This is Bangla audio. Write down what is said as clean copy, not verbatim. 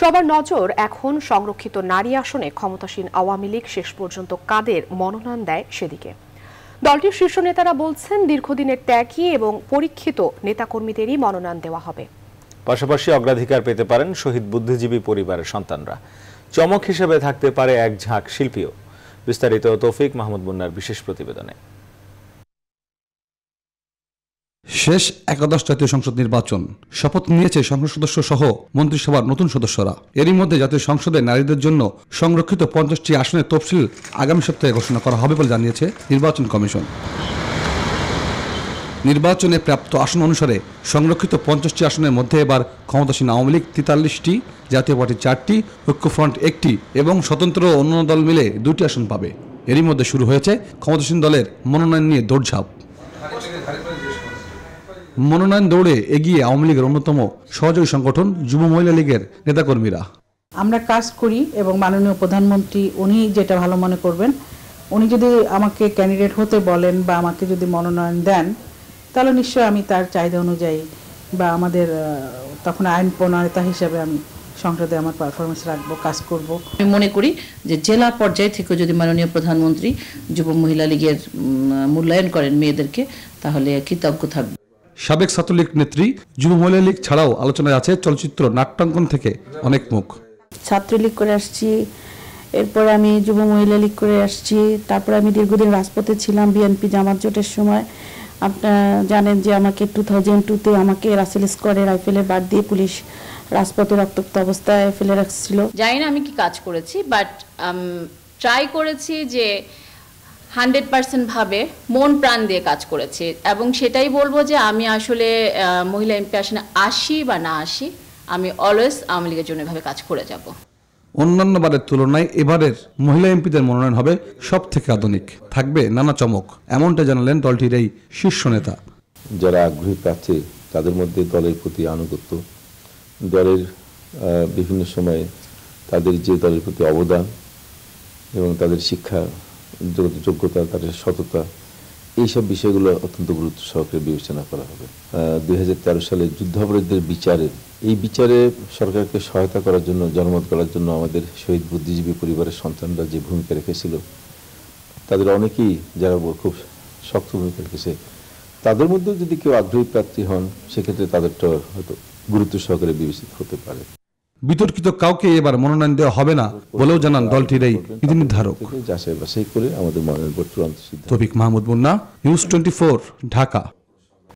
সবার নজর এখন সংরক্ষিত নারী আসনে ক্ষমতাসীন আওয়ামী লীগ শেষ পর্যন্ত কাদের মনোনয়ন দেয় সেদিকে। দলটির শীর্ষ নেতারা বলছেন, দীর্ঘদিনের ত্যাগী এবং পরীক্ষিত নেতাকর্মীদেরই মনোনয়ন দেওয়া হবে। পাশাপাশি অগ্রাধিকার পেতে পারেন শহীদ বুদ্ধিজীবী পরিবারের সন্তানরা। চমক হিসেবে থাকতে পারে এক ঝাঁক শিল্পীও। বিস্তারিত তৌফিক মাহমুদ মুন্নার বিশেষ প্রতিবেদনে। শেষ একাদশ জাতীয় সংসদ নির্বাচন, শপথ নিয়েছে সংসদ সদস্য সহ মন্ত্রিসভার নতুন সদস্যরা। এরই মধ্যে জাতীয় সংসদে নারীদের জন্য সংরক্ষিত 50টি আসনের তফসিল আগামী সপ্তাহে ঘোষণা করা হবে বলে জানিয়েছে নির্বাচন কমিশন। নির্বাচনে প্রাপ্ত আসন অনুসারে সংরক্ষিত 50টি আসনের মধ্যে এবার ক্ষমতাসীন আওয়ামী লীগ 43টি, জাতীয় পার্টি 4টি, ঐক্যফ্রন্ট 1টি এবং স্বতন্ত্র অন্য দল মিলে 2টি আসন পাবে। এরই মধ্যে শুরু হয়েছে ক্ষমতাসীন দলের মনোনয়ন নিয়ে দৌড়ঝাঁপ। মনোনয়ন দৌড়ে এগিয়ে আওয়ামী লীগের অন্যতম সহযোগী সংগঠন যুব মহিলা লীগের নেতাকর্মীরা। আমরা কাজ করি এবং মাননীয় প্রধানমন্ত্রী উনি যেটা ভালো মনে করবেন, উনি যদি আমাকে ক্যান্ডিডেট হতে বলেন বা আমাকে যদি মনোনয়ন দেন, তাহলে নিশ্চয়ই আমি তার চাহিদা অনুযায়ী বা আমাদের তখন আইন প্রণয়তা হিসেবে আমি সংসদে আমার পারফরমেন্স রাখবো, কাজ করব। আমি মনে করি যে জেলা পর্যায়ে থেকে যদি মাননীয় প্রধানমন্ত্রী যুব মহিলা লীগের মূল্যায়ন করেন মেয়েদেরকে, তাহলে কৃতজ্ঞ থাকবে। সাবেক ছাত্রলীগ নেত্রী, যুব মহিলা লীগ ছাড়াও আলোচনায় আছে চলচ্চিত্র, নাট্যাঙ্কন থেকে অনেক মুখ। ছাত্রলীগ করে আসছি, এরপরে আমি যুব মহিলা লীগ করে আসছি, তারপরে আমি দীর্ঘদিন রাজপথে ছিলাম বিএনপি জামাত জোটের সময়। আপনারা জানেন যে আমাকে 2002-তে আমাকে রাসেল স্কোয়াডে রাইফেলের বাদ দিয়ে পুলিশ রাজপথে রক্তাক্ত অবস্থায় ফেলে রাখছিল। জানি না আমি কি কাজ করেছি, বাট ট্রাই করেছি যে 100% ভাবে মন প্রাণ দিয়ে কাজ করেছি এবং সেটাই বলবো যে আমি আসলে মহিলা এমপি আসনে আসি বা না আসি, আমি অলওয়েজ আওয়ামী লীগের জন্য এভাবে কাজ করে যাব। অন্যান্য বারের তুলনায় এবারের মহিলা এমপিদের মনোনয়ন হবে সব থেকে আধুনিক, থাকবে নানা চমক, এমনটা জানালেন দলটির এই শীর্ষ নেতা। যারা আগ্রহী প্রার্থী তাদের মধ্যে দলের প্রতি আনুগত্য, দলের বিভিন্ন সময়ে তাদের যে দলের প্রতি অবদান এবং তাদের শিক্ষা যোগ্যতা, তাদের সততা, এইসব বিষয়গুলো অত্যন্ত গুরুত্ব সহকারে বিবেচনা করা হবে। 2013 সালে যুদ্ধাপরাধীদের এই বিচারে সরকারকে সহায়তা করার জন্য, জনমত করার জন্য আমাদের শহীদ বুদ্ধিজীবী পরিবারের সন্তানরা যে ভূমিকা রেখেছিল, তাদের অনেকেই যারা খুব শক্ত ভূমিকা রেখেছে, তাদের মধ্যেও যদি কেউ আগ্রহী প্রার্থী হন, সেক্ষেত্রে তাদেরটা হয়তো গুরুত্ব সহকারে বিবেচিত হতে পারে। বিতর্কিত কাউকে এবার মনোনয়ন দেওয়া হবে না বলেও জানান দলটির এই নীতি নির্ধারক। যাচাই বাছাই করে আমাদের মনোনয়ন পত্র আনতে সিদ্ধান্ত। তৌফিক মাহমুদ মুন্না, নিউজ 24, ঢাকা।